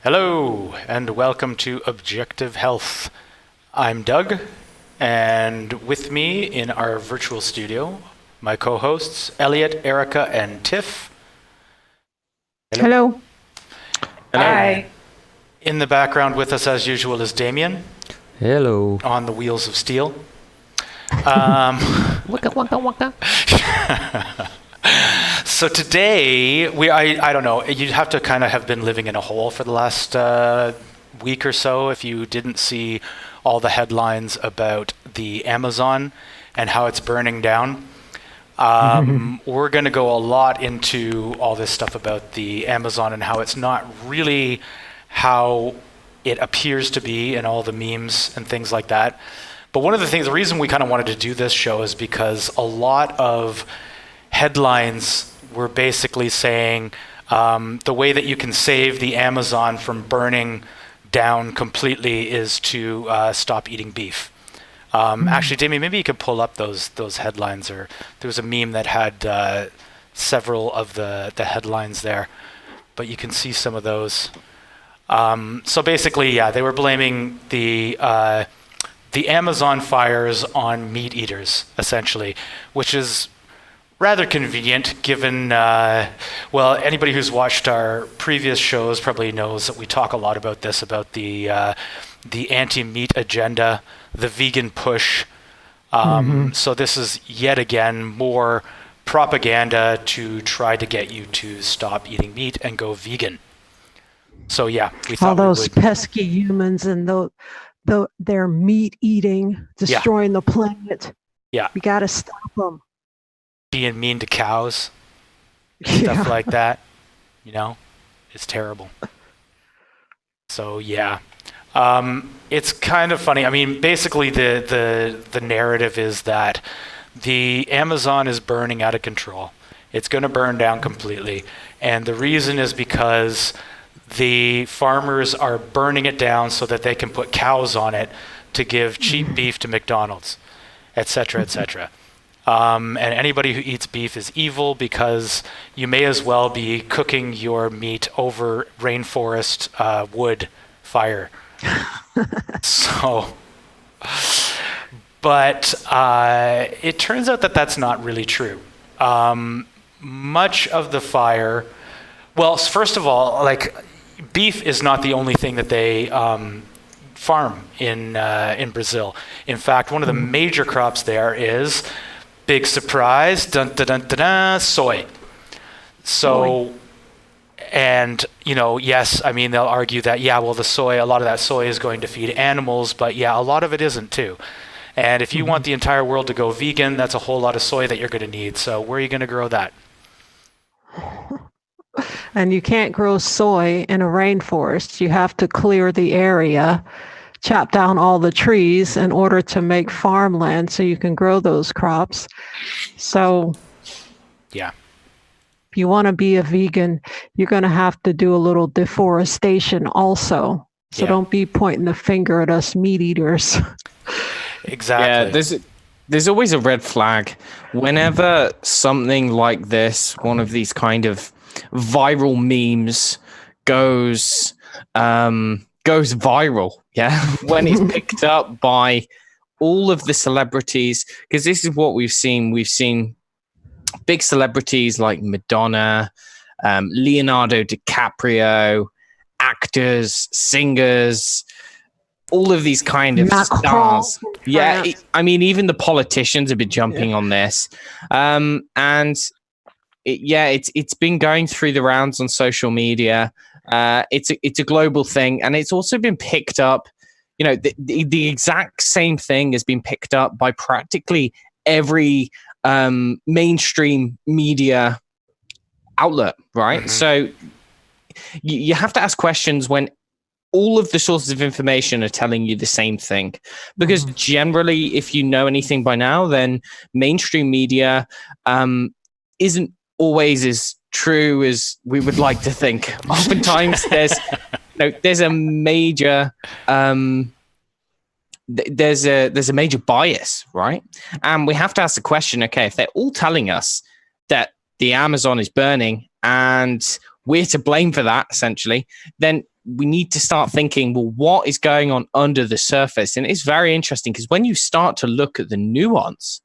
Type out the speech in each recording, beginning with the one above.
Hello, and welcome to Objective Health. I'm Doug, and with me in our virtual studio, my co-hosts, Elliot, Erica, and Tiff. Hello. And in the background with us, as usual, is Damien. Hello. On the wheels of steel. Waka waka waka. So today, I don't know, you'd have to kind of have been living in a hole for the last week or so if you didn't see all the headlines about the Amazon and how it's burning down. We're going to go a lot into all this stuff about the Amazon and how it's not really how it appears to be in all the memes and things like that. But one of the things, the reason we kind of wanted to do this show is because a lot of headlines were basically saying the way that you can save the Amazon from burning down completely is to stop eating beef. Actually, Damien, maybe you could pull up those headlines. Or there was a meme that had several of the headlines there, but you can see some of those. So basically, yeah, they were blaming the Amazon fires on meat eaters, essentially, which is rather convenient given, well, anybody who's watched our previous shows probably knows that we talk a lot about this, about the anti-meat agenda, the vegan push. So this is yet again more propaganda to try to get you to stop eating meat and go vegan. So yeah, we thought all those pesky humans and their meat eating, destroying the planet. Yeah, we got to stop them. Being mean to cows, stuff like that, it's terrible. So yeah, it's kind of funny. I mean, basically the narrative is that the Amazon is burning out of control. It's going to burn down completely, and the reason is because the farmers are burning it down so that they can put cows on it to give cheap beef to McDonald's, etc., etc. And anybody who eats beef is evil because you may as well be cooking your meat over rainforest wood fire. But it turns out that that's not really true. Much of the fire, well, first of all, like, beef is not the only thing that they farm in Brazil. In fact, one of the major crops there is, big surprise, soy. So, and, yes, I mean, they'll argue that, yeah, well, a lot of that soy is going to feed animals, but yeah, a lot of it isn't too. And if you want the entire world to go vegan, that's a whole lot of soy that you're going to need. So where are you going to grow that? And you can't grow soy in a rainforest. You have to clear the area, chop down all the trees in order to make farmland so you can grow those crops. So yeah, if you want to be a vegan, you're going to have to do a little deforestation also. So don't be pointing the finger at us meat eaters. Exactly. Yeah, there's always a red flag whenever something like this, one of these kind of viral memes goes viral. Yeah, when it's picked up by all of the celebrities, because this is what we've seen. We've seen big celebrities like Madonna, Leonardo DiCaprio, actors, singers, all of these kind of stars. Yeah, I mean, even the politicians have been jumping on this, and it's been going through the rounds on social media. It's a global thing, and it's also been picked up. The exact same thing has been picked up by practically every mainstream media outlet, right? So you have to ask questions when all of the sources of information are telling you the same thing, because generally, if you know anything by now, then mainstream media isn't always as true as we would like to think. Oftentimes there's a major there's a major bias, right? And we have to ask the question, okay, if they're all telling us that the Amazon is burning and we're to blame for that, essentially, then we need to start thinking, well, what is going on under the surface? And it's very interesting because when you start to look at the nuance,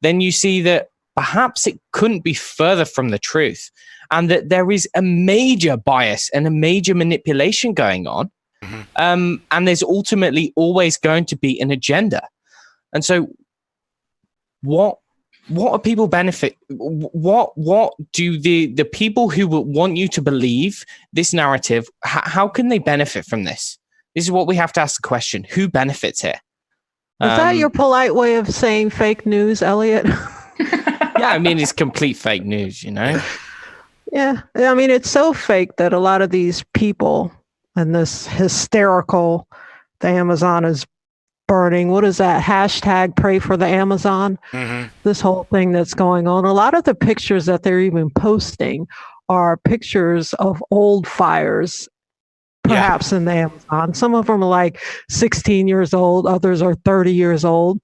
then you see that perhaps it couldn't be further from the truth, and that there is a major bias and a major manipulation going on. And there's ultimately always going to be an agenda. And so what are people benefit? What do the people who want you to believe this narrative, how can they benefit from this? This is what we have to ask the question. Who benefits here? Is that your polite way of saying fake news, Elliot? Yeah, I mean, it's complete fake news, you know? Yeah. I mean, it's so fake that a lot of these people and this hysterical, the Amazon is burning. What is that? Hashtag pray for the Amazon. This whole thing that's going on. A lot of the pictures that they're even posting are pictures of old fires, perhaps in the Amazon. Some of them are like 16 years old. Others are 30 years old.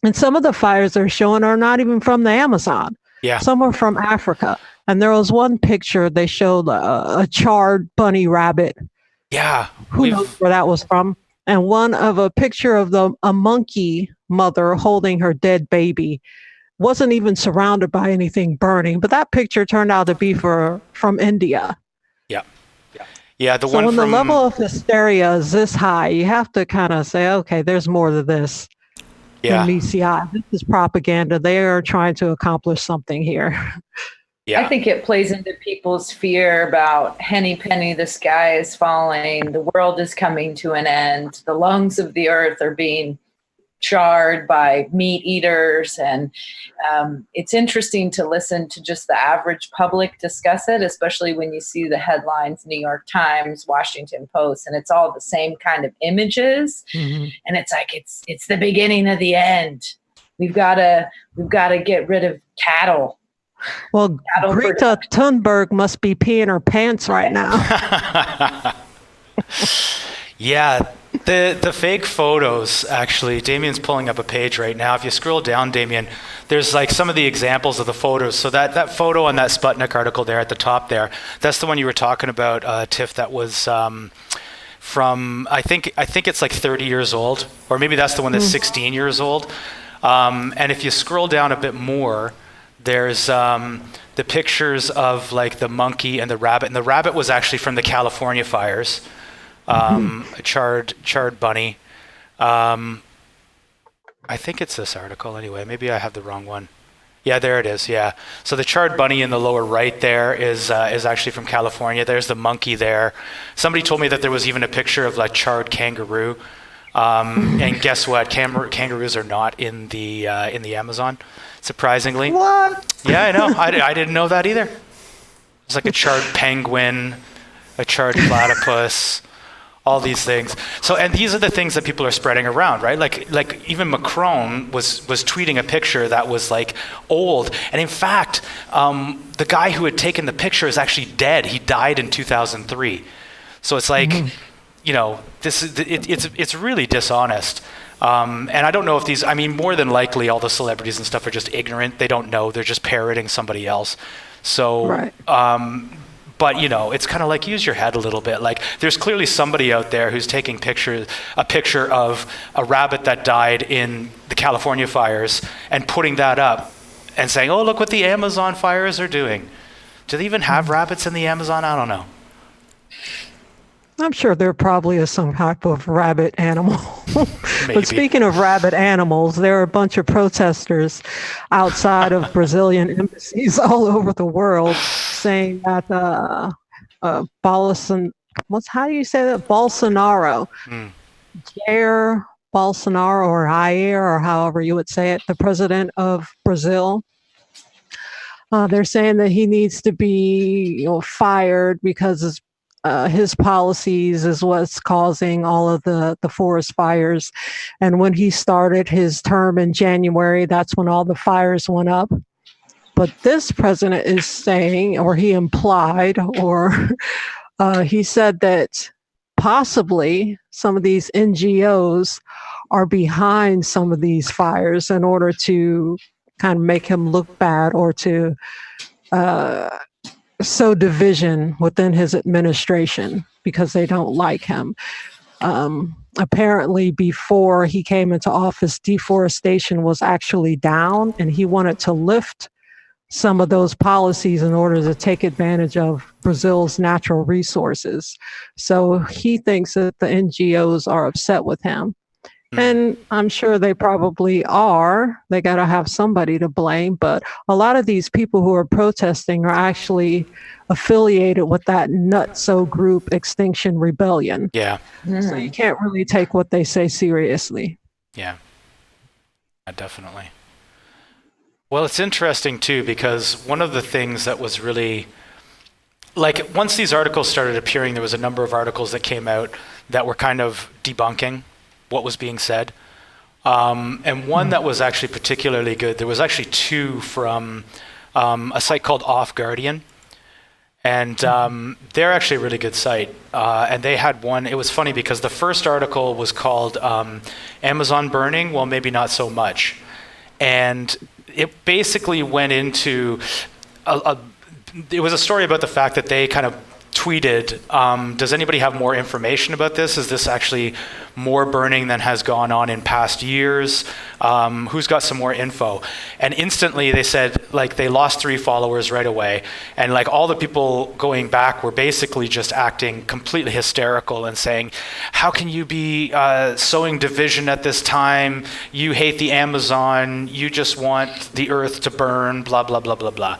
And some of the fires they're showing are not even from the Amazon. Yeah. Some are from Africa. And there was one picture they showed a charred bunny rabbit. Yeah. Who knows where that was from? And one of a picture of a monkey mother holding her dead baby. Wasn't even surrounded by anything burning, but that picture turned out to be from India. Yeah, so when the level of hysteria is this high, you have to kind of say, okay, there's more to this than meets the eye. This is propaganda. They are trying to accomplish something here. Yeah. I think it plays into people's fear about henny penny, the sky is falling, the world is coming to an end, the lungs of the earth are being charred by meat eaters. And it's interesting to listen to just the average public discuss it, especially when you see the headlines, New York Times, Washington Post, and it's all the same kind of images. And it's like, it's the beginning of the end. We've got to get rid of cattle. Well, Greta Thunberg must be peeing her pants right now. Yeah, the fake photos, actually, Damien's pulling up a page right now. If you scroll down, Damien, there's like some of the examples of the photos. So that photo on that Sputnik article there at the top there, that's the one you were talking about, Tiff, that was from, I think it's like 30 years old, or maybe that's the one that's 16 years old. And if you scroll down a bit more, there's the pictures of like the monkey and the rabbit was actually from the California fires, a charred bunny. I think it's this article anyway. Maybe I have the wrong one. Yeah, there it is. Yeah. So the charred bunny in the lower right there is actually from California. There's the monkey there. Somebody told me that there was even a picture of like charred kangaroo. And guess what? Kangaroos are not in the Amazon, surprisingly. What? Yeah, I know. I didn't know that either. It's like a charred penguin, a charred platypus, all these things. So, and these are the things that people are spreading around, right? Like even Macron was tweeting a picture that was like old, and in fact, the guy who had taken the picture is actually dead. He died in 2003. So it's like. You know, it's really dishonest. And I don't know if these, I mean, more than likely all the celebrities and stuff are just ignorant. They don't know. They're just parroting somebody else. So, right. But, you know, it's kind of like use your head a little bit. Like there's clearly somebody out there who's taking a picture of a rabbit that died in the California fires and putting that up and saying, oh, look what the Amazon fires are doing. Do they even have rabbits in the Amazon? I don't know. I'm sure there probably is some type of rabbit animal. But speaking of rabbit animals, there are a bunch of protesters outside of Brazilian embassies all over the world saying that how do you say that? Bolsonaro. Jair Bolsonaro, or Jair, or however you would say it, the president of Brazil. They're saying that he needs to be fired because his policies is what's causing all of the forest fires. And when he started his term in January, that's when all the fires went up. But this president is saying, or he implied, or he said that possibly some of these NGOs are behind some of these fires in order to kind of make him look bad, or to sow division within his administration because they don't like him. Apparently, before he came into office, deforestation was actually down, and he wanted to lift some of those policies in order to take advantage of Brazil's natural resources. So he thinks that the NGOs are upset with him. And I'm sure they probably are. They got to have somebody to blame. But a lot of these people who are protesting are actually affiliated with that nutso group, Extinction Rebellion. Yeah. So you can't really take what they say seriously. Yeah, definitely. Well, it's interesting too, because one of the things that was really, like, once these articles started appearing, there was a number of articles that came out that were kind of debunking what was being said. And one that was actually particularly good, there was actually two from a site called Off Guardian. And they're actually a really good site. And they had one, it was funny because the first article was called Amazon Burning, well, maybe not so much. And it basically went into, it was a story about the fact that they kind of tweeted, does anybody have more information about this? Is this actually more burning than has gone on in past years? Who's got some more info? And instantly they said, like, they lost 3 followers right away. And like all the people going back were basically just acting completely hysterical and saying, how can you be sowing division at this time? You hate the Amazon. You just want the earth to burn, blah, blah, blah, blah, blah.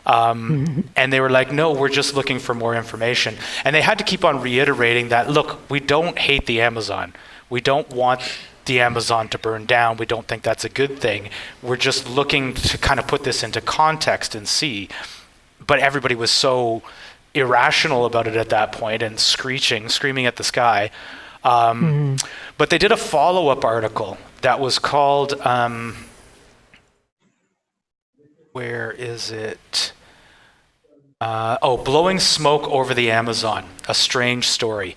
And they were like, no, we're just looking for more information. And they had to keep on reiterating that, look, we don't hate the Amazon. We don't want the Amazon to burn down. We don't think that's a good thing. We're just looking to kind of put this into context and see. But everybody was so irrational about it at that point and screaming at the sky. But they did a follow-up article that was called, where is it? Blowing Smoke Over the Amazon, A Strange Story.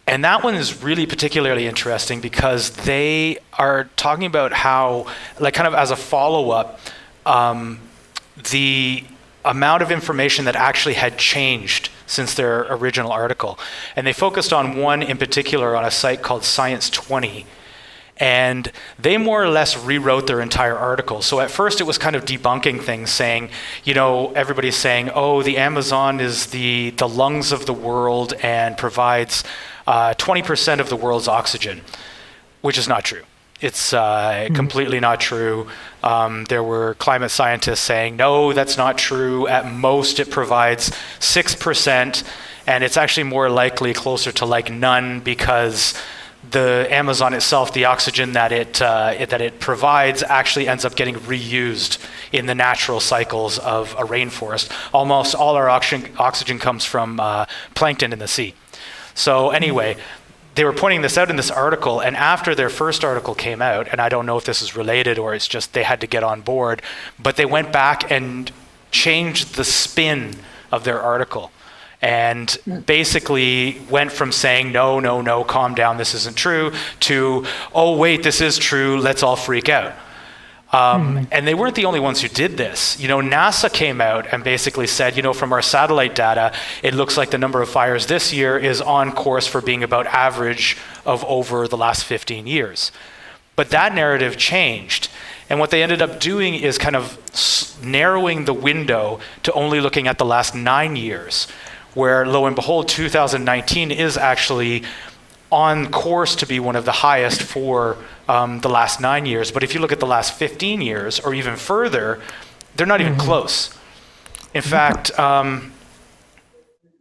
And that one is really particularly interesting because they are talking about how, like, kind of as a follow-up, the amount of information that actually had changed since their original article. And they focused on one in particular on a site called Science 20. And they more or less rewrote their entire article. So at first it was kind of debunking things, saying, you know, everybody's saying, oh, the Amazon is the lungs of the world and provides 20% of the world's oxygen, which is not true. It's completely not true. There were climate scientists saying, no, that's not true. At most it provides 6%, and it's actually more likely closer to like none because the Amazon itself, the oxygen that it provides actually ends up getting reused in the natural cycles of a rainforest. Almost all our oxygen comes from plankton in the sea. So anyway, they were pointing this out in this article, and after their first article came out, and I don't know if this is related or it's just they had to get on board, but they went back and changed the spin of their article. And basically went from saying, no, calm down, this isn't true, to, oh, wait, this is true, let's all freak out. And they weren't the only ones who did this. You know, NASA came out and basically said, you know, from our satellite data, it looks like the number of fires this year is on course for being about average of over the last 15 years. But that narrative changed. And what they ended up doing is kind of narrowing the window to only looking at the last 9 years, where, lo and behold, 2019 is actually on course to be one of the highest for the last 9 years. But if you look at the last 15 years, or even further, they're not even close. In fact,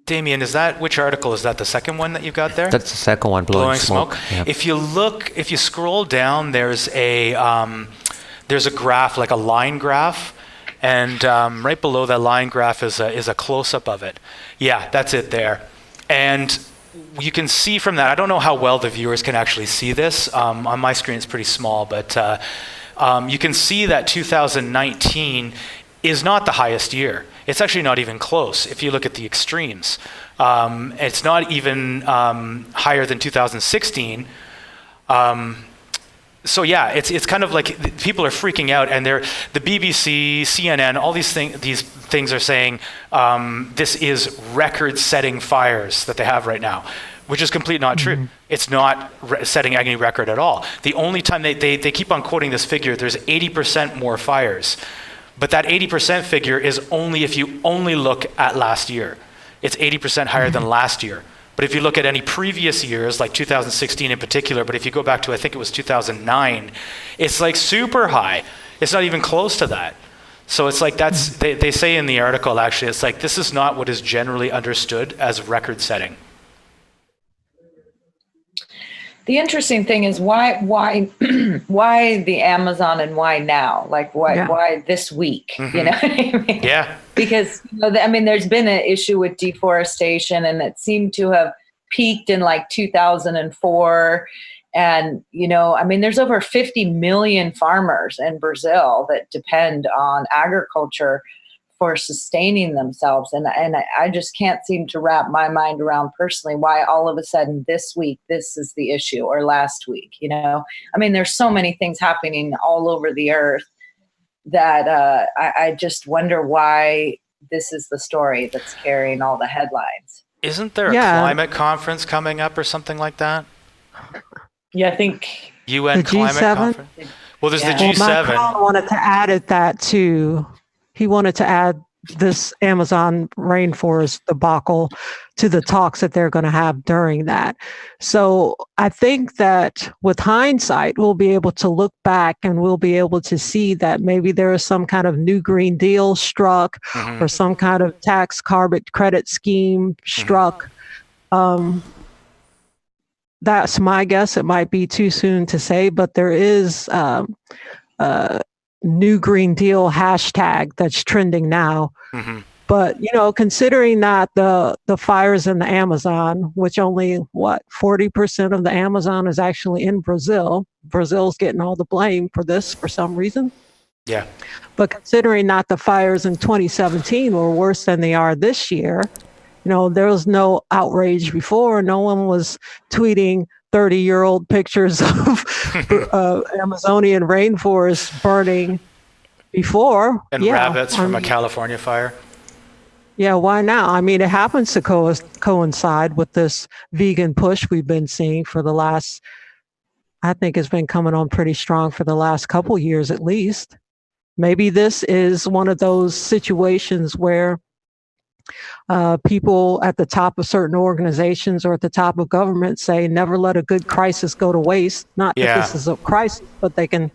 Damien, which article is that? The second one that you've got there? That's the second one, Blowing Smoke. Yep. If you scroll down, there's a graph, like a line graph. And right below that line graph is a close-up of it. Yeah, that's it there. And you can see from that, I don't know how well the viewers can actually see this. On my screen it's pretty small, but you can see that 2019 is not the highest year. It's actually not even close if you look at the extremes. It's not even higher than 2016. So yeah, it's kind of like people are freaking out, and the BBC, CNN, all these things are saying this is record-setting fires that they have right now, which is completely not true. It's not setting any record at all. The only time they keep on quoting this figure, there's 80% more fires, but that 80% figure is only if you only look at last year. It's 80% higher than last year. But if you look at any previous years, like 2016 in particular, but if you go back to, I think it was 2009, it's like super high. It's not even close to that. So it's like they say in the article, actually, it's like this is not what is generally understood as record setting. The interesting thing is why why the Amazon and why now? Like why this week? You know what I mean? Yeah. Because there's been an issue with deforestation, and it seemed to have peaked in like 2004. And there's over 50 million farmers in Brazil that depend on agriculture for sustaining themselves, and I just can't seem to wrap my mind around personally why all of a sudden this week this is the issue, or last week. There's so many things happening all over the earth that I just wonder why this is the story that's carrying all the headlines. Isn't there a climate conference coming up or something like that? Yeah, I think UN the climate G7? conference. Well, there's the Well, G7. Macron wanted to add that too. He wanted to add this Amazon rainforest debacle to the talks that they're going to have during that. So I think that with hindsight, we'll be able to look back and we'll be able to see that maybe there is some kind of new Green Deal struck, or some kind of tax carbon credit scheme struck. That's my guess. It might be too soon to say, but there is New Green Deal hashtag that's trending now. But considering that the fires in the Amazon, which only 40% of the Amazon is actually in Brazil. Brazil's getting all the blame for this for some reason. Yeah. But considering that the fires in 2017 were worse than they are this year, there was no outrage before. No one was tweeting 30-year-old pictures of Amazonian rainforest burning before. And rabbits from a California fire. Yeah, why now? It happens to coincide with this vegan push we've been seeing for the last, I think it's been coming on pretty strong for the last couple years at least. Maybe this is one of those situations where people at the top of certain organizations or at the top of government say, never let a good crisis go to waste. Not that this is a crisis, but they can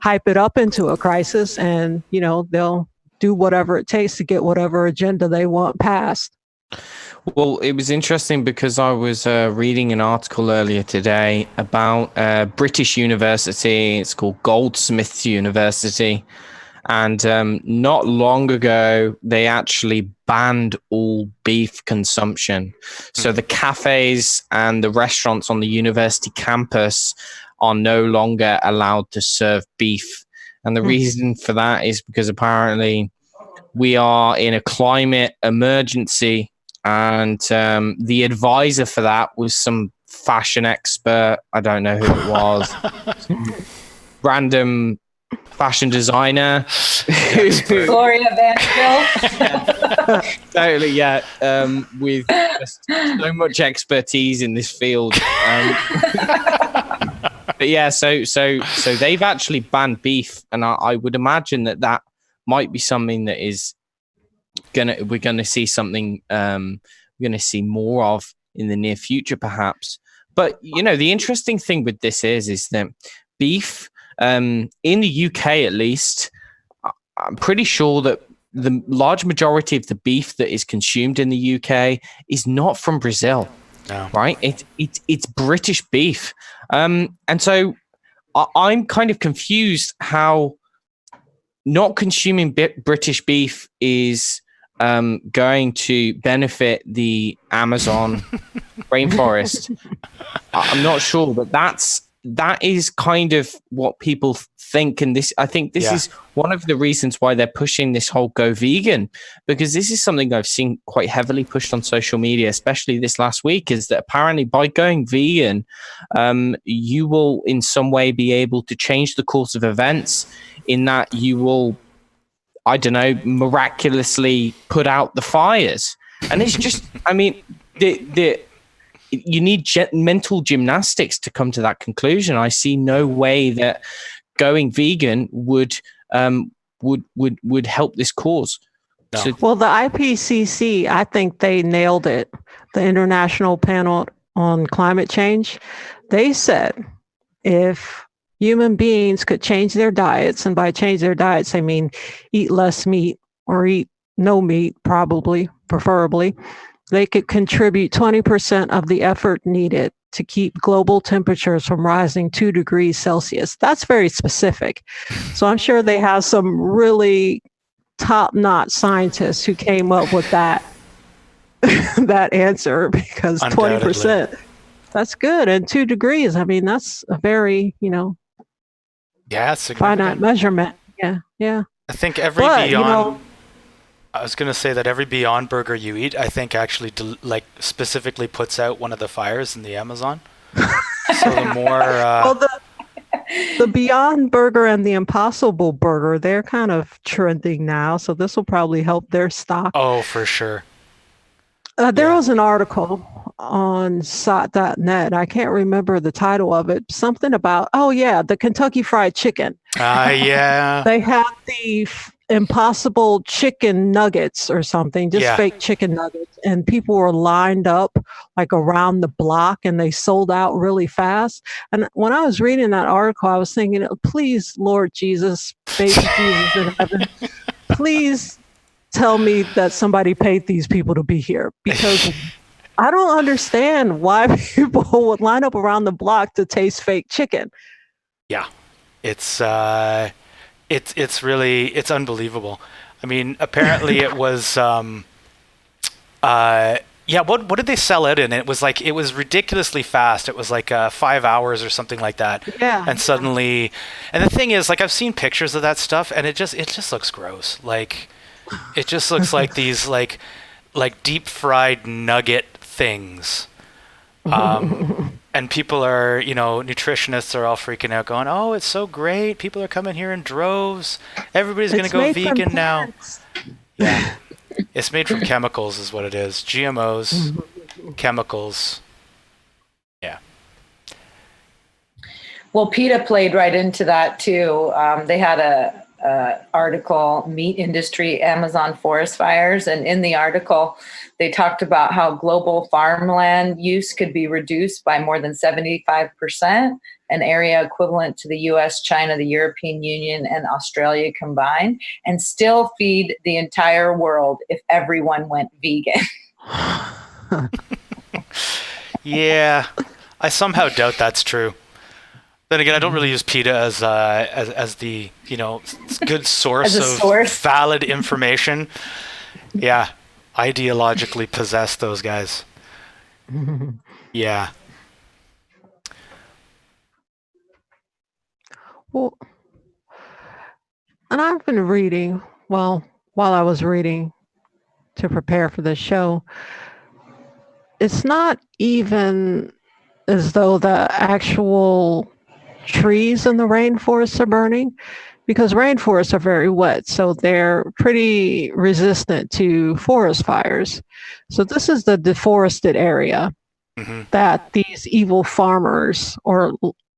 hype it up into a crisis, and, they'll do whatever it takes to get whatever agenda they want passed. Well, it was interesting because I was reading an article earlier today about British university. It's called Goldsmiths University. And not long ago, they actually banned all beef consumption. So the cafes and the restaurants on the university campus are no longer allowed to serve beef. And the reason for that is because apparently we are in a climate emergency. And the advisor for that was some fashion expert. I don't know who it was. Random fashion designer. Gloria Vanderbilt. Totally, yeah. With just so much expertise in this field. But yeah, so they've actually banned beef, and I would imagine that might be something that is we're gonna see something we're gonna see more of in the near future, perhaps. But the interesting thing with this is that beef, in the UK at least, I'm pretty sure that the large majority of the beef that is consumed in the UK is not from Brazil. No. Right? It's British beef. And so I'm kind of confused how not consuming British beef is going to benefit the Amazon rainforest. I'm not sure, but that's that is kind of what people think. And I think this is one of the reasons why they're pushing this whole go vegan, because this is something I've seen quite heavily pushed on social media, especially this last week, is that apparently by going vegan, you will in some way be able to change the course of events, in that you will, I don't know, miraculously put out the fires. And it's just, I mean, you need mental gymnastics to come to that conclusion. I see no way that going vegan would help this cause. No. Well, the IPCC, I think they nailed it. The International Panel on Climate Change, they said if human beings could change their diets, and by change their diets, I mean eat less meat or eat no meat, preferably, they could contribute 20% of the effort needed to keep global temperatures from rising 2 degrees Celsius. That's very specific. So I'm sure they have some really top-notch scientists who came up with that that answer, because 20%, that's good. And 2 degrees, I mean, that's a very, finite measurement. Yeah. I think I was going to say that every Beyond Burger you eat, I think actually specifically puts out one of the fires in the Amazon. So the more... well, the Beyond Burger and the Impossible Burger, they're kind of trending now. So this will probably help their stock. Oh, for sure. There was an article on SOT.net. I can't remember the title of it. Something about, the Kentucky Fried Chicken. Yeah. They had the Impossible chicken nuggets or something, fake chicken nuggets, and people were lined up like around the block, and they sold out really fast. And when I was reading that article, I was thinking, please, Lord Jesus, baby Jesus in heaven, please tell me that somebody paid these people to be here, because I don't understand why people would line up around the block to taste fake chicken. Yeah, it's really, it's unbelievable. I mean, apparently it was, what did they sell it in? It was ridiculously fast. It was like 5 hours or something like that. Yeah. And suddenly, and the thing is, I've seen pictures of that stuff, and it just looks gross. It just looks like these like deep fried nugget things. And people are, nutritionists are all freaking out going, oh, it's so great. People are coming here in droves. Everybody's going to go vegan now. Yeah. It's made from chemicals is what it is. GMOs, chemicals. Yeah. Well, PETA played right into that too. They had a article, Meat Industry, Amazon Forest Fires. And in the article, they talked about how global farmland use could be reduced by more than 75%, an area equivalent to the US, China, the European Union, and Australia combined, and still feed the entire world if everyone went vegan. Yeah, I somehow doubt that's true. Then again, I don't really use PETA as the good source of valid information. Yeah, ideologically possess those guys. Yeah. Well, and I've been reading, while I was reading to prepare for this show, it's not even as though the actual trees in the rainforests are burning, because rainforests are very wet, so they're pretty resistant to forest fires. So this is the deforested area that these evil farmers, or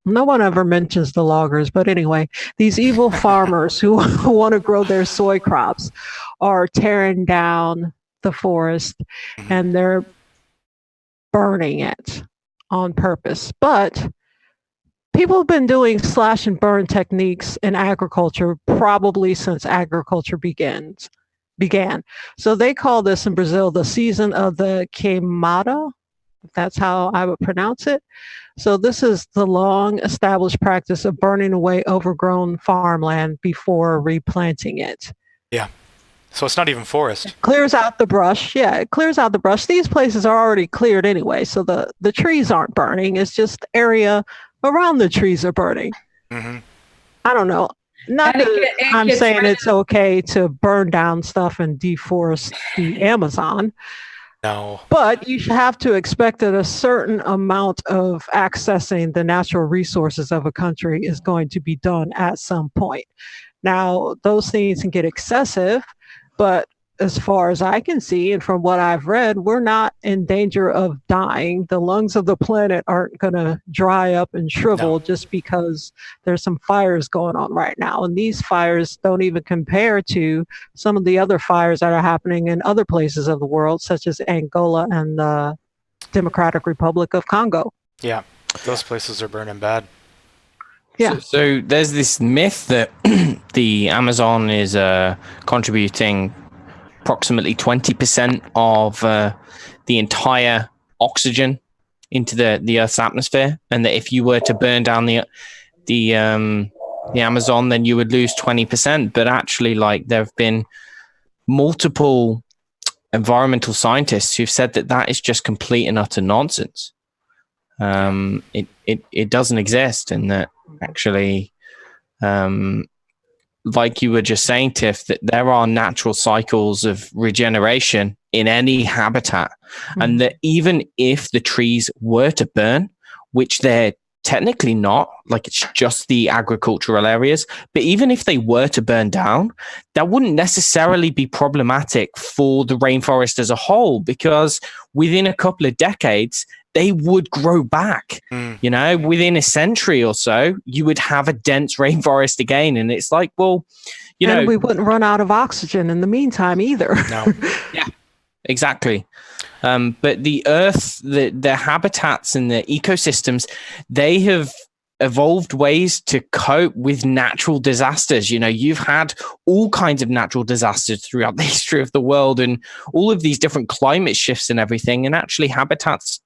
no one ever mentions the loggers, but anyway, these evil farmers who want to grow their soy crops are tearing down the forest, and they're burning it on purpose. But people have been doing slash and burn techniques in agriculture probably since agriculture began. So they call this in Brazil the season of the queimada, if that's how I would pronounce it. So this is the long established practice of burning away overgrown farmland before replanting it. Yeah. So it's not even forest. Clears out the brush. Yeah, it clears out the brush. These places are already cleared anyway, so the trees aren't burning. It's just area around the trees are burning. Hmm. I don't know. Not And that I'm gets saying rid it's okay to burn down stuff and deforest the Amazon, No. but you should have to expect that a certain amount of accessing the natural resources of a country is going to be done at some point. Now, those things can get excessive, but as far as I can see, and from what I've read, we're not in danger of dying. The lungs of the planet aren't going to dry up and shrivel No. just because there's some fires going on right now. And these fires don't even compare to some of the other fires that are happening in other places of the world, such as Angola and the Democratic Republic of Congo. Yeah. Those places are burning bad. Yeah. So there's this myth that the Amazon is contributing approximately 20% of the entire oxygen into the Earth's atmosphere, and that if you were to burn down the Amazon, then you would lose 20%. But actually, like, there have been multiple environmental scientists who've said that that is just complete and utter nonsense. It doesn't exist, and that actually, like you were just saying, Tiff, that there are natural cycles of regeneration in any habitat, and that even if the trees were to burn, which they're technically not, like it's just the agricultural areas, but even if they were to burn down, that wouldn't necessarily be problematic for the rainforest as a whole, because within a couple of decades, they would grow back. You know, within a century or so, you would have a dense rainforest again. And it's like, well, you know, we wouldn't run out of oxygen in the meantime either. No. Yeah, exactly. But the Earth, the habitats and the ecosystems, they have evolved ways to cope with natural disasters. You know, you've had all kinds of natural disasters throughout the history of the world, and all of these different climate shifts and everything. And actually, habitats,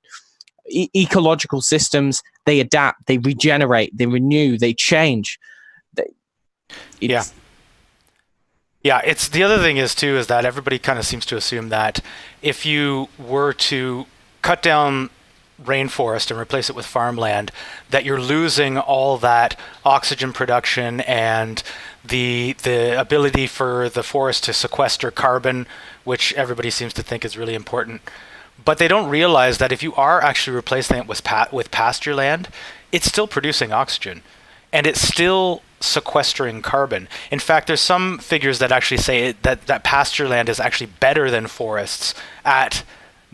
ecological systems, they adapt, they regenerate, they renew, they change. Yeah. It's the other thing is that everybody kind of seems to assume that if you were to cut down rainforest and replace it with farmland, that you're losing all that oxygen production and the ability for the forest to sequester carbon, which everybody seems to think is really important. But they don't realize that if you are actually replacing it with pasture land, it's still producing oxygen, and it's still sequestering carbon. In fact, there's some figures that actually say that pasture land is actually better than forests at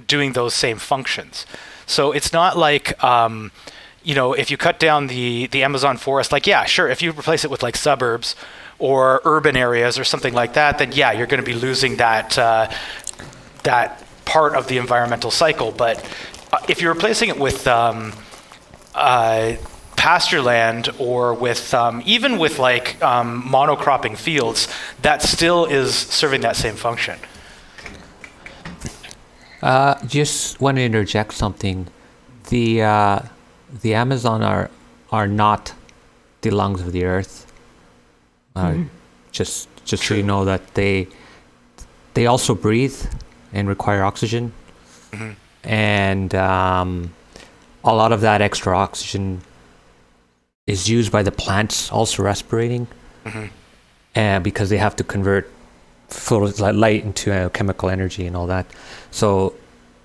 doing those same functions. So it's not like, if you cut down the Amazon forest, like, yeah, sure, if you replace it with like suburbs or urban areas or something like that, then yeah, you're going to be losing that part of the environmental cycle. But if you're replacing it with pasture land, or with even with like monocropping fields, that still is serving that same function. Just want to interject something. The Amazon are not the lungs of the earth. Just so you know that they also breathe and require oxygen, and a lot of that extra oxygen is used by the plants also respirating, and because they have to convert light into chemical energy and all that. So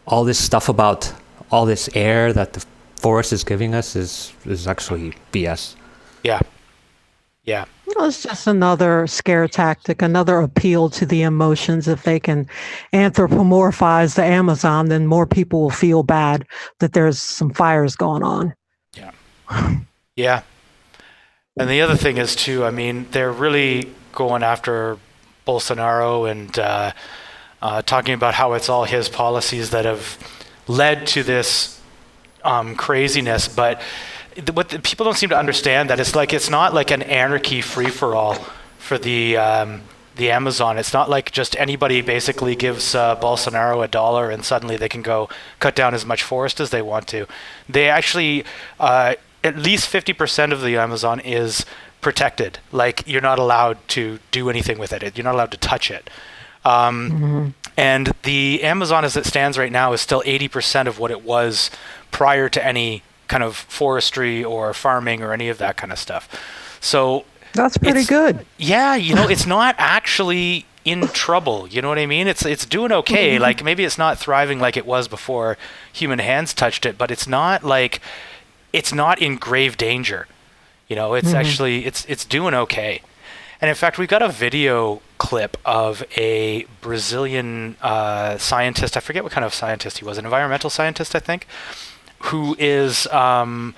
all this stuff about all this air that the forest is giving us is actually BS. Yeah. Well, it's just another scare tactic, another appeal to the emotions. If they can anthropomorphize the Amazon, then more people will feel bad that there's some fires going on. Yeah. And the other thing is too, I mean, they're really going after Bolsonaro and talking about how it's all his policies that have led to this craziness. But what people don't seem to understand, that it's not like an anarchy free-for-all for the Amazon. It's not like just anybody basically gives Bolsonaro $1 and suddenly they can go cut down as much forest as they want to. They actually, at least 50% of the Amazon is protected. Like, you're not allowed to do anything with it. You're not allowed to touch it. And the Amazon as it stands right now is still 80% of what it was prior to any kind of forestry or farming or any of that kind of stuff. So That's pretty good. yeah, it's not actually in trouble. You know what I mean? It's doing okay. Like maybe it's not thriving like it was before human hands touched it, but it's not in grave danger. It's actually it's doing okay. And in fact, we got a video clip of a Brazilian scientist. I forget what kind of scientist he was, an environmental scientist, I think, who is kind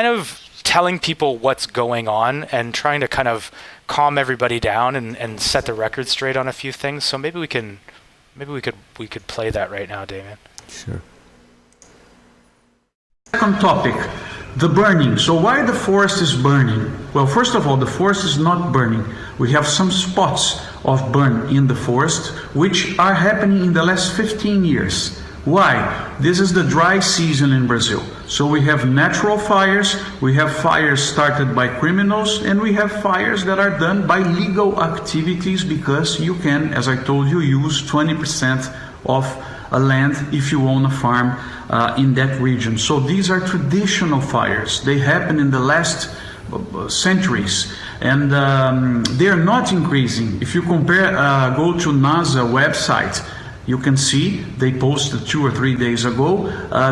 of telling people what's going on and trying to kind of calm everybody down and set the record straight on a few things. So maybe we could play that right now, Damien. Sure. Second topic, the burning. So why the forest is burning? Well, first of all, the forest is not burning. We have some spots of burn in the forest, which are happening in the last 15 years. Why? This is the dry season in Brazil. So we have natural fires, we have fires started by criminals, and we have fires that are done by legal activities, because you can, as I told you, use 20% of a land if you own a farm in that region. So these are traditional fires. They happen in the last centuries, and they are not increasing. If you compare, go to NASA website, you can see they posted 2 or 3 days ago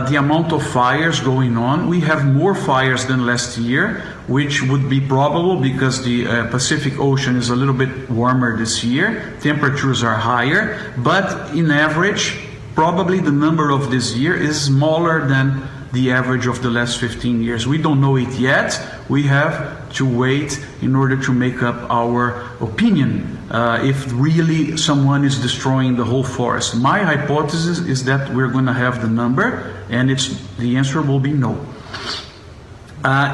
the amount of fires going on. We have more fires than last year, which would be probable because the Pacific Ocean is a little bit warmer this year. Temperatures are higher, but in average, probably the number of this year is smaller than the average of the last 15 years. We don't know it yet. We have to wait in order to make up our opinion if really someone is destroying the whole forest. My hypothesis is that we're going to have the number, and the answer will be no.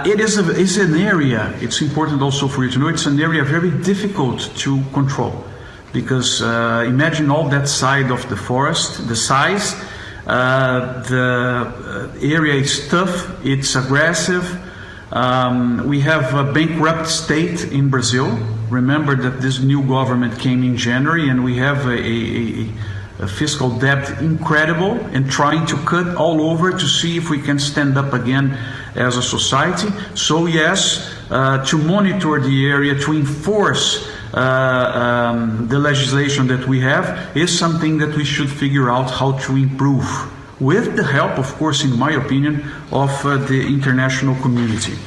It is an area, it's important also for you to know, it's an area very difficult to control, because imagine all that side of the forest, the size, the area is tough, it's aggressive. We have a bankrupt state in Brazil. Remember that this new government came in January, and we have a fiscal debt incredible, and trying to cut all over to see if we can stand up again as a society. So yes, to monitor the area, to enforce the legislation that we have is something that we should figure out how to improve, with the help, of course, in my opinion, of the international community.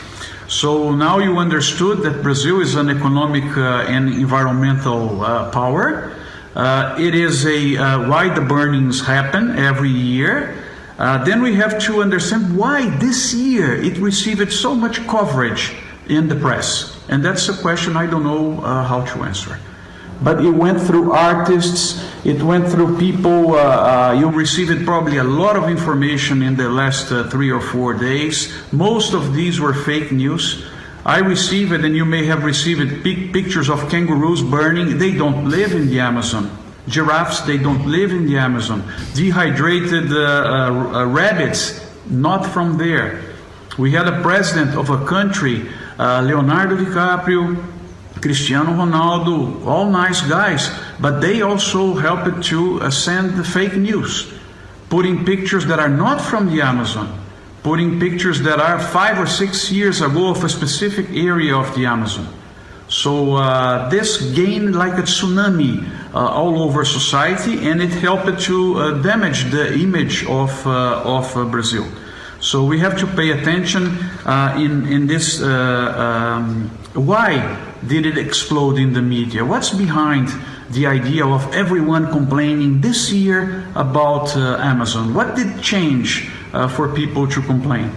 So now you understood that Brazil is an economic and environmental power. It is why the burnings happen every year. Then we have to understand why this year it received so much coverage in the press. And that's a question I don't know how to answer. But it went through artists, it went through people. You received probably a lot of information in the last 3 or 4 days. Most of these were fake news. I received, and you may have received, pictures of kangaroos burning. They don't live in the Amazon. Giraffes, they don't live in the Amazon. Dehydrated rabbits, not from there. We had a president of a country, Leonardo DiCaprio, Cristiano Ronaldo, all nice guys, but they also helped to send the fake news, putting pictures that are not from the Amazon, putting pictures that are 5 or 6 years ago of a specific area of the Amazon. So this gained like a tsunami all over society, and it helped to damage the image of Brazil. So we have to pay attention in this. Why did it explode in the media? What's behind the idea of everyone complaining this year about Amazon? What did change for people to complain?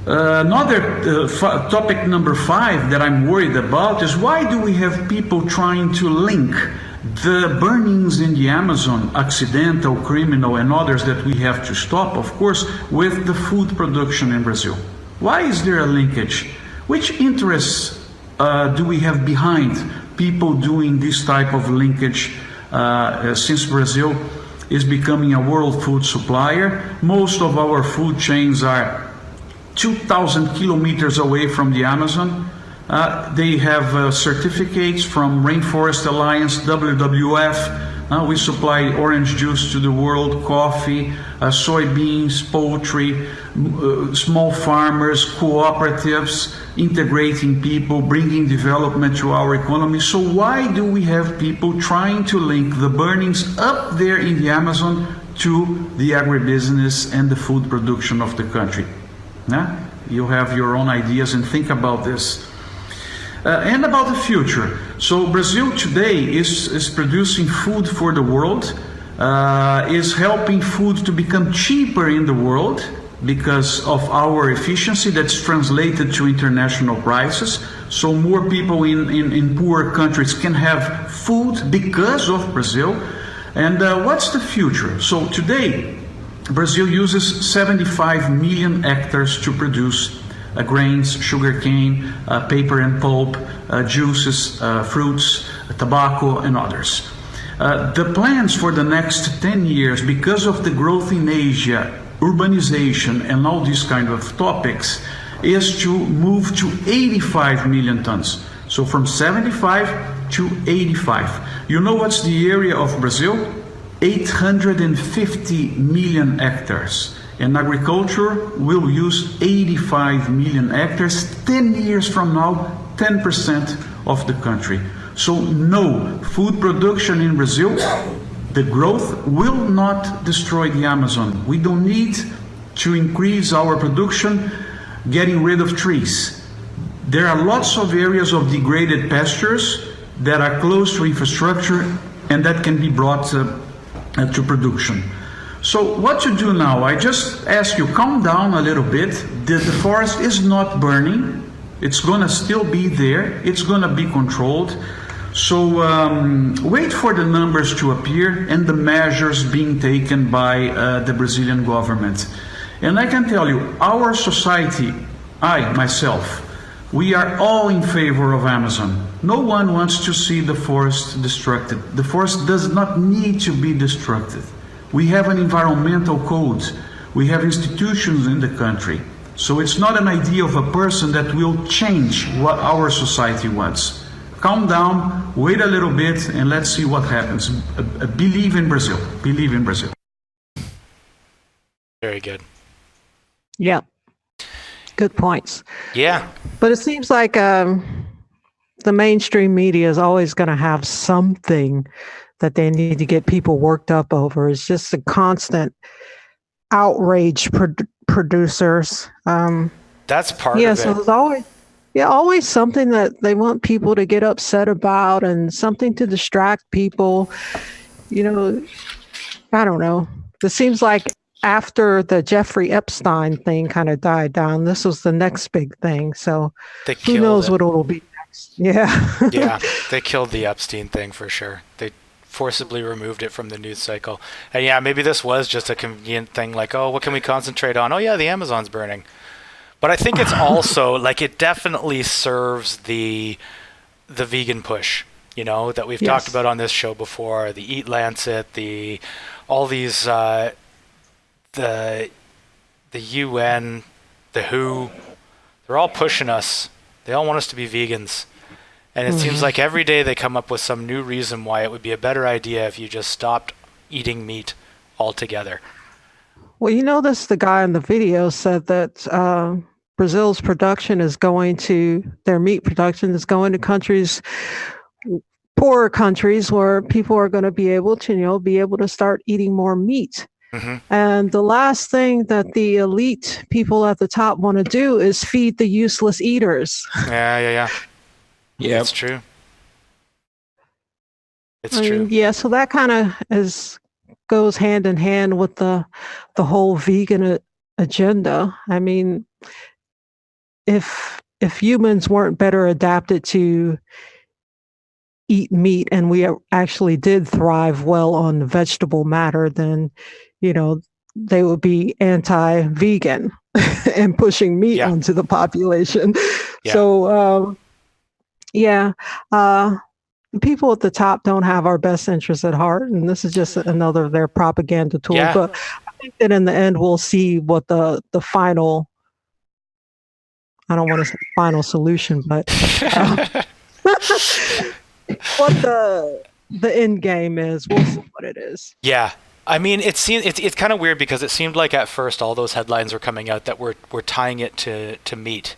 Another topic number 5 that I'm worried about is, why do we have people trying to link the burnings in the Amazon, accidental, criminal, and others that we have to stop, of course, with the food production in Brazil? Why is there a linkage? Which interests do we have behind people doing this type of linkage, since Brazil is becoming a world food supplier? Most of our food chains are 2,000 kilometers away from the Amazon. They have certificates from Rainforest Alliance, WWF, We supply orange juice to the world, coffee, soybeans, poultry, small farmers, cooperatives, integrating people, bringing development to our economy. So why do we have people trying to link the burnings up there in the Amazon to the agribusiness and the food production of the country? You have your own ideas and think about this. And about the future. So Brazil today is producing food for the world, is helping food to become cheaper in the world because of our efficiency that's translated to international prices. So more people in poorer countries can have food because of Brazil. And what's the future? So today, Brazil uses 75 million hectares to produce grains, sugarcane, paper and pulp, juices, fruits, tobacco, and others. The plans for the next 10 years, because of the growth in Asia, urbanization, and all these kind of topics, is to move to 85 million tons. So from 75 to 85. You know what's the area of Brazil? 850 million hectares. And agriculture will use 85 million hectares. 10 years from now, 10% of the country. So no, food production in Brazil, the growth will not destroy the Amazon. We don't need to increase our production getting rid of trees. There are lots of areas of degraded pastures that are close to infrastructure and that can be brought to production. So what to do now? I just ask you, calm down a little bit. The forest is not burning. It's gonna still be there. It's gonna be controlled. So wait for the numbers to appear and the measures being taken by the Brazilian government. And I can tell you, our society, I, myself, we are all in favor of Amazon. No one wants to see the forest destructed. The forest does not need to be destructed. We have an environmental code. We have institutions in the country. So it's not an idea of a person that will change what our society wants. Calm down, wait a little bit, and let's see what happens. Believe in Brazil. Believe in Brazil. Very good. Yeah. Good points. Yeah. But it seems like the mainstream media is always going to have something that they need to get people worked up over. It's just a constant outrage producers. That's part Yeah, of so it. there's always something that they want people to get upset about and something to distract people. You know, I don't know. It seems like after the Jeffrey Epstein thing kind of died down, this was the next big thing. So They who killed knows it. what it'll be next. Yeah. Yeah, they killed the Epstein thing for sure. They forcibly removed it from the news cycle. And yeah, maybe this was just a convenient thing like, oh, what can we concentrate on? Oh yeah, the Amazon's burning. But I think it's also like it definitely serves the vegan push, you know, that we've talked about on this show before, the Eat Lancet, all these the UN, the WHO, they're all pushing us. They all want us to be vegans. And it seems like every day they come up with some new reason why it would be a better idea if you just stopped eating meat altogether. Well, you know, the guy in the video said that Brazil's production is going to, their meat production is going to countries, poorer countries where people are going to be able to start eating more meat. Mm-hmm. And the last thing that the elite people at the top want to do is feed the useless eaters. Yeah. Yeah, It's true. It's I mean, true. yeah, so that kind of goes hand in hand with the whole vegan agenda. I mean, if humans weren't better adapted to eat meat and we actually did thrive well on vegetable matter, then they would be anti-vegan and pushing meat onto the population. Yeah. So the people at the top don't have our best interests at heart, and this is just another of their propaganda tool. Yeah. But I think that in the end, we'll see what the final, I don't want to say final solution, but what the end game is. We'll see what it is. Yeah. I mean, it's kind of weird because it seemed like at first all those headlines were coming out that were tying it to meat.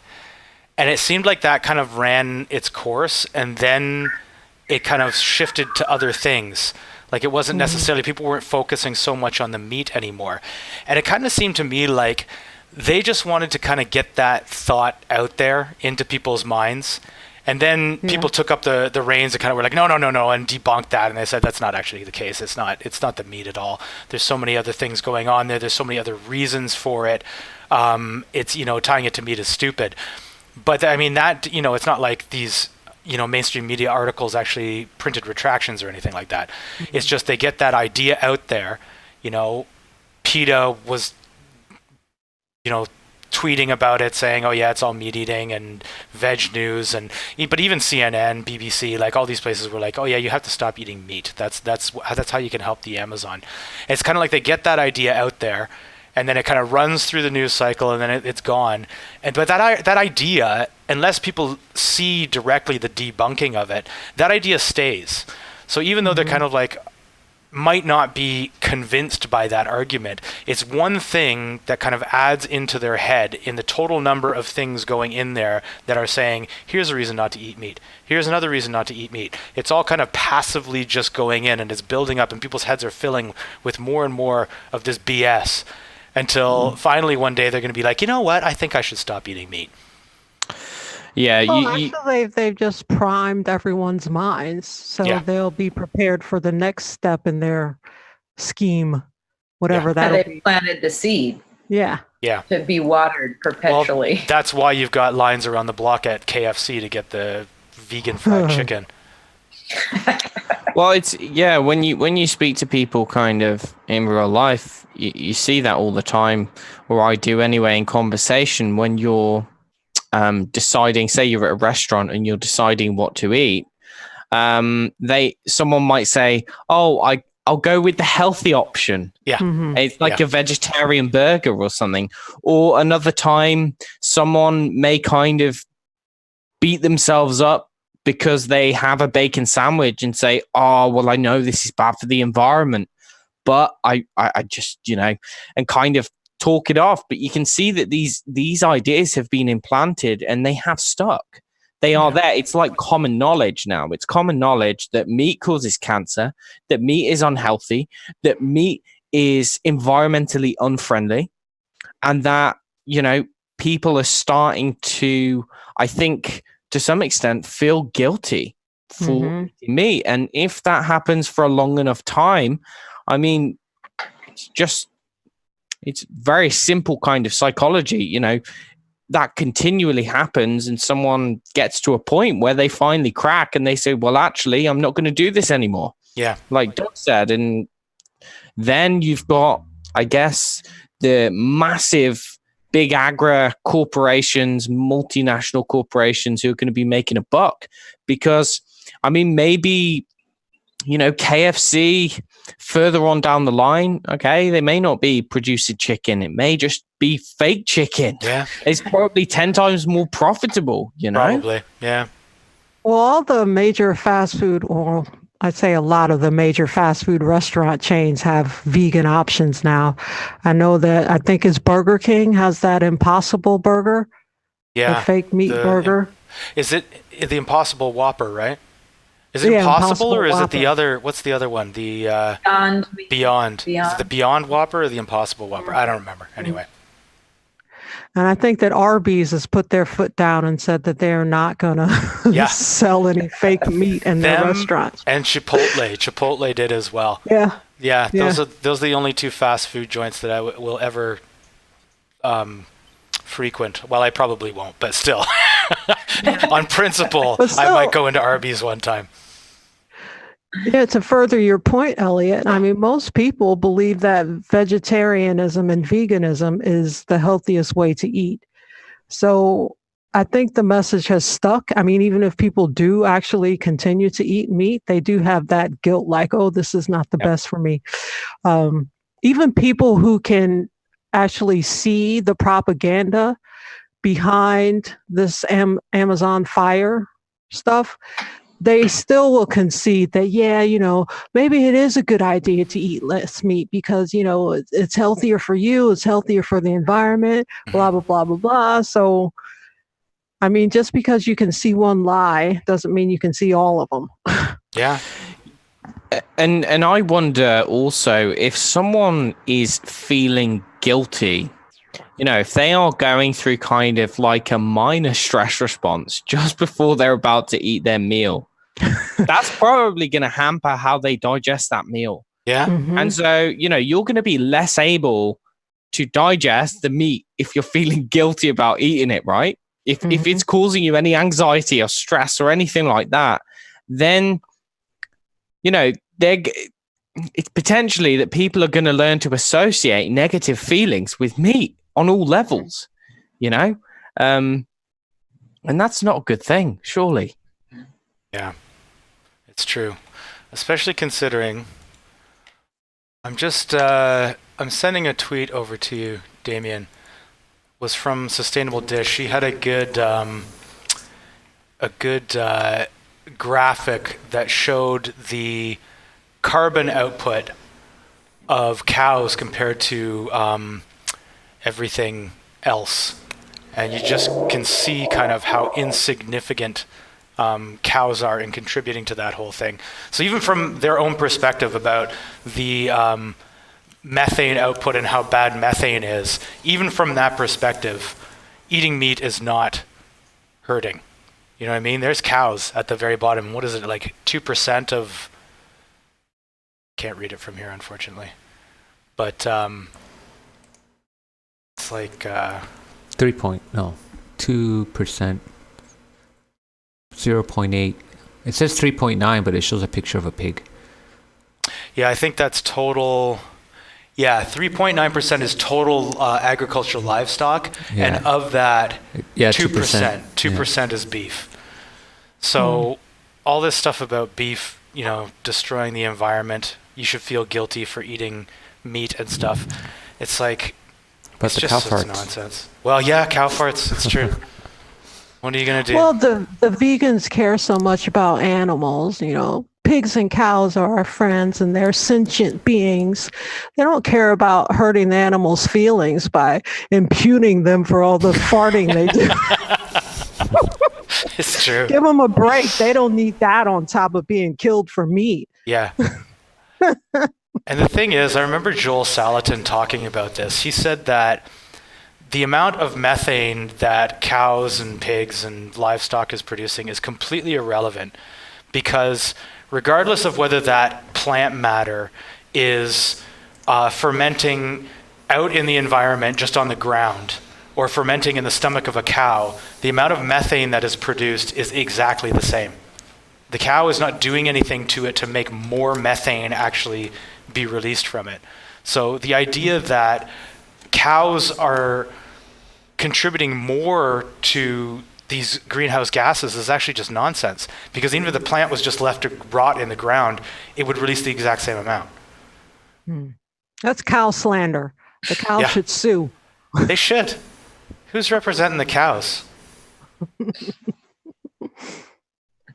And it seemed like that kind of ran its course, and then it kind of shifted to other things. Like it wasn't necessarily, people weren't focusing so much on the meat anymore. And it kind of seemed to me like they just wanted to kind of get that thought out there into people's minds. And then people took up the reins and kind of were like, no, and debunked that. And they said, that's not actually the case. It's not the meat at all. There's so many other things going on there. There's so many other reasons for it. It's, tying it to meat is stupid. But I mean, that, it's not like these, mainstream media articles actually printed retractions or anything like that. Mm-hmm. It's just they get that idea out there. PETA was, tweeting about it, saying, "Oh yeah, it's all meat eating," and Veg News, but even CNN, BBC, like all these places were like, "Oh yeah, you have to stop eating meat. That's how you can help the Amazon." And it's kind of like they get that idea out there, and then it kind of runs through the news cycle, and then it's gone. But that idea, unless people see directly the debunking of it, that idea stays. So even though they're kind of like might not be convinced by that argument, it's one thing that kind of adds into their head in the total number of things going in there that are saying, here's a reason not to eat meat. Here's another reason not to eat meat. It's all kind of passively just going in, and it's building up, and people's heads are filling with more and more of this BS until finally one day they're going to be like, you know what? I think I should stop eating meat. Yeah, actually, they've just primed everyone's minds, so they'll be prepared for the next step in their scheme, whatever that'll be. They planted the seed. Yeah. To be watered perpetually. Well, that's why you've got lines around the block at KFC to get the vegan fried chicken. Well, it's when you speak to people kind of in real life, you see that all the time, or I do anyway in conversation when you're deciding, say you're at a restaurant and you're deciding what to eat, someone might say, "Oh, I'll go with the healthy option." Yeah, it's like a vegetarian burger or something. Or another time, someone may kind of beat themselves up because they have a bacon sandwich and say, "Oh, well, I know this is bad for the environment, but I just and kind of talk it off." But you can see that these ideas have been implanted and they have stuck. They are there. It's like common knowledge now. It's common knowledge that meat causes cancer, that meat is unhealthy, that meat is environmentally unfriendly, and that, people are starting to, I think, to some extent, feel guilty for eating meat. And if that happens for a long enough time, I mean, it's very simple kind of psychology, that continually happens, and someone gets to a point where they finally crack and they say, well, actually, I'm not going to do this anymore. Yeah. Like Doug said. And then you've got, I guess, the massive big agri corporations, multinational corporations who are going to be making a buck because, I mean, maybe, KFC further on down the line, okay, they may not be producing chicken. It may just be fake chicken. Yeah. It's probably 10 times more profitable, Probably, yeah. Well, all the major fast food, or I'd say a lot of the major fast food restaurant chains have vegan options now. I know that, I think it's Burger King has that Impossible Burger. Yeah. The fake meat burger. Is it the Impossible Whopper, right? Is it Impossible or is it the other? What's the other one? The Beyond. Is it the Beyond Whopper or the Impossible Whopper? I don't remember. Anyway. And I think that Arby's has put their foot down and said that they're not going to sell any fake meat in their restaurants. And Chipotle did as well. Yeah. Yeah. Those are the only two fast food joints that I will ever frequent. Well, I probably won't, but still. On principle, I might go into Arby's one time. Yeah, to further your point, Elliot, I mean, most people believe that vegetarianism and veganism is the healthiest way to eat. So I think the message has stuck. I mean, even if people do actually continue to eat meat, they do have that guilt like, oh, this is not the best for me. Even people who can actually see the propaganda behind this Amazon fire stuff, they still will concede that, yeah, maybe it is a good idea to eat less meat because, it's healthier for you, it's healthier for the environment, blah, blah, blah, blah, blah. So, I mean, just because you can see one lie doesn't mean you can see all of them. Yeah. And I wonder also if someone is feeling guilty, if they are going through kind of like a minor stress response just before they're about to eat their meal, that's probably going to hamper how they digest that meal. Yeah. Mhm. And so, you're going to be less able to digest the meat if you're feeling guilty about eating it, right? If it's causing you any anxiety or stress or anything like that, then, it's potentially that people are going to learn to associate negative feelings with meat on all levels, and that's not a good thing, surely. Yeah, it's true. Especially considering I'm sending a tweet over to you, Damien. Was from Sustainable Dish. She had a good graphic that showed the carbon output of cows compared to everything else, and you just can see kind of how insignificant cows are in contributing to that whole thing. So even from their own perspective about the methane output and how bad methane is, even from that perspective, eating meat is not hurting. You know what I mean? There's cows at the very bottom. What is it, like 2% of... Can't read it from here, unfortunately. But it's like... 2%, 0.8. It says 3.9, but it shows a picture of a pig. Yeah, I think that's total... Yeah, 3.9% is total agricultural livestock, Yeah. and of that, Yeah, 2%. 2% is beef. So all this stuff about beef, destroying the environment, you should feel guilty for eating meat and stuff. It's like, But it's the just cow such farts. nonsense. Well, yeah, cow farts, it's true. What are you going to do? Well, the vegans care so much about animals, pigs and cows are our friends and they're sentient beings. They don't care about hurting the animals' feelings by impugning them for all the farting they do. It's true. Give them a break. They don't need that on top of being killed for meat. Yeah. And the thing is, I remember Joel Salatin talking about this. He said that the amount of methane that cows and pigs and livestock is producing is completely irrelevant, because regardless of whether that plant matter is fermenting out in the environment just on the ground or fermenting in the stomach of a cow, the amount of methane that is produced is exactly the same. The cow is not doing anything to it to make more methane actually be released from it. So the idea that cows are contributing more to these greenhouse gases is actually just nonsense, because even if the plant was just left to rot in the ground, it would release the exact same amount. That's cow slander. The cow Yeah. should sue. They should. Who's representing the cows?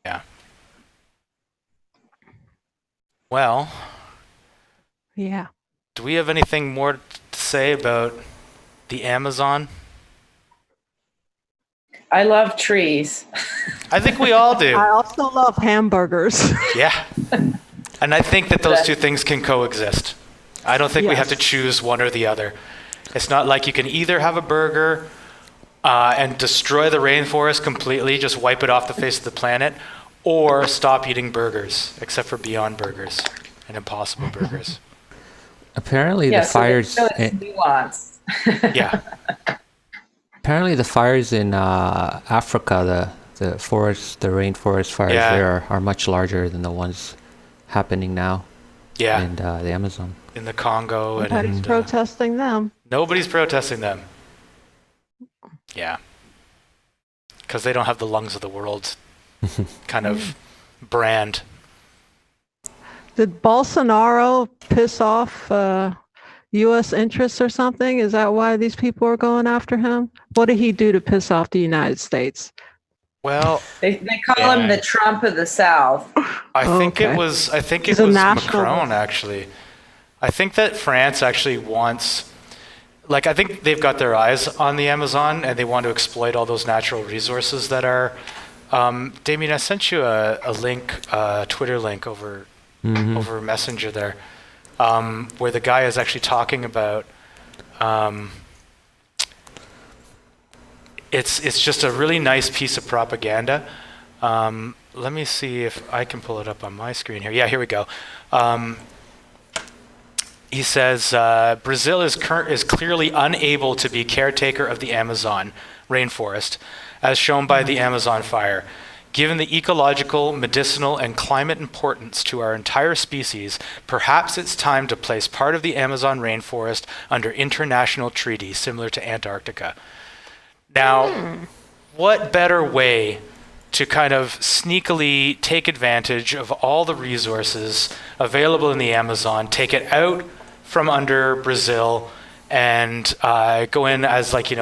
Yeah. Well, Yeah. do we have anything more to say about the Amazon? I love trees. I think we all do. I also love hamburgers. Yeah. And I think that those two things can coexist. I don't think we have to Yes. choose one or the other. It's not like you can either have a burger and destroy the rainforest completely, just wipe it off the face of the planet, or stop eating burgers, except for Beyond Burgers and Impossible Burgers. Apparently, Yeah, the fires. so it's nuanced. Yeah. Apparently, the fires in Africa, the rainforest fires Yeah. there are much larger than the ones happening now Yeah. in the Amazon. In the Congo. Nobody's and protesting them. nobody's protesting them. Yeah. Because they don't have the lungs of the world kind of brand. Did Bolsonaro piss off U.S. interests or something? Is that why these people are going after him? What did he do to piss off the United States? Well, They call him the Trump of the South. I think Okay. it was He's a national- Macron actually. I think that France actually wants, like, I think they've got their eyes on the Amazon and they want to exploit all those natural resources that are. Damien, I sent you a link, a Twitter link over Messenger there, where the guy is actually talking about. It's just a really nice piece of propaganda. Let me see if I can pull it up on my screen here. Yeah, here we go. He says Brazil is clearly unable to be caretaker of the Amazon rainforest, as shown by the Amazon fire. Given the ecological, medicinal, and climate importance to our entire species, perhaps it's time to place part of the Amazon rainforest under international treaty similar to Antarctica. Now, what better way to kind of sneakily take advantage of all the resources available in the Amazon, take it out from under Brazil, and go in as like,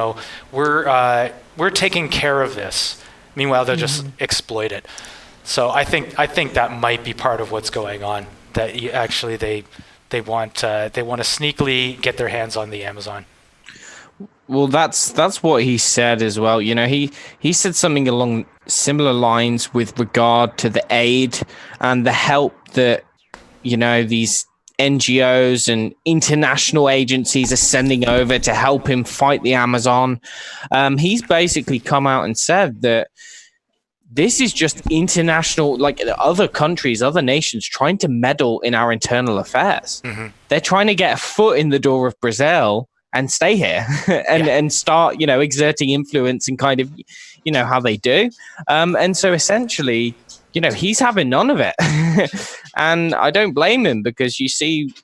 we're taking care of this. Meanwhile, they'll just exploit it. So I think that might be part of what's going on. That they want to sneakily get their hands on the Amazon. Well, that's what he said as well. He said something along similar lines with regard to the aid and the help that these NGOs and international agencies are sending over to help him fight the Amazon. He's basically come out and said that this is just international, like other countries, other nations trying to meddle in our internal affairs. They're trying to get a foot in the door of Brazil and stay here and start, exerting influence and kind of, how they do. And so essentially, he's having none of it. And I don't blame him, because you see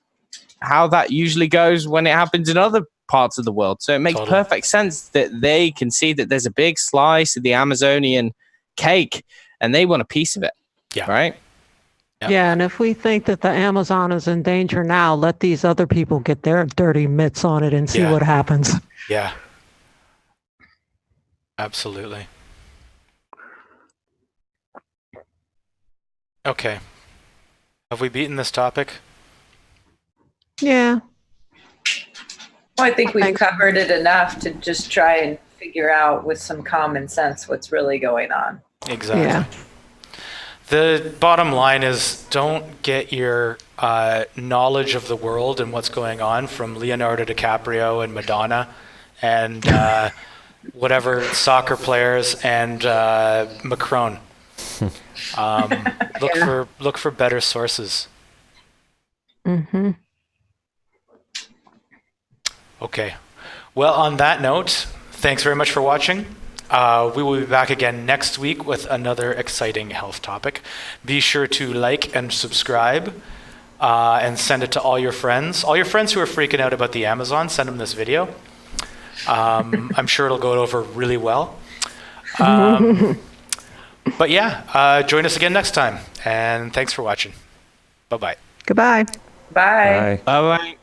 how that usually goes when it happens in other parts of the world. So it makes perfect sense that they can see that there's a big slice of the Amazonian cake and they want a piece of it. Yeah. Right? Yeah, and if we think that the Amazon is in danger now, let these other people get their dirty mitts on it and see what happens. Yeah. Absolutely. Okay. Have we beaten this topic? Yeah. Well, I think we've covered it enough to just try and figure out with some common sense what's really going on. Exactly. Yeah. The bottom line is, don't get your knowledge of the world and what's going on from Leonardo DiCaprio and Madonna and whatever soccer players and Macron. Look for better sources. Okay. Well, on that note, thanks very much for watching. We will be back again next week with another exciting health topic. Be sure to like and subscribe and send it to all your friends. All your friends who are freaking out about the Amazon, send them this video. I'm sure it'll go over really well. But yeah, join us again next time. And thanks for watching. Bye-bye. Goodbye. Bye. Bye-bye.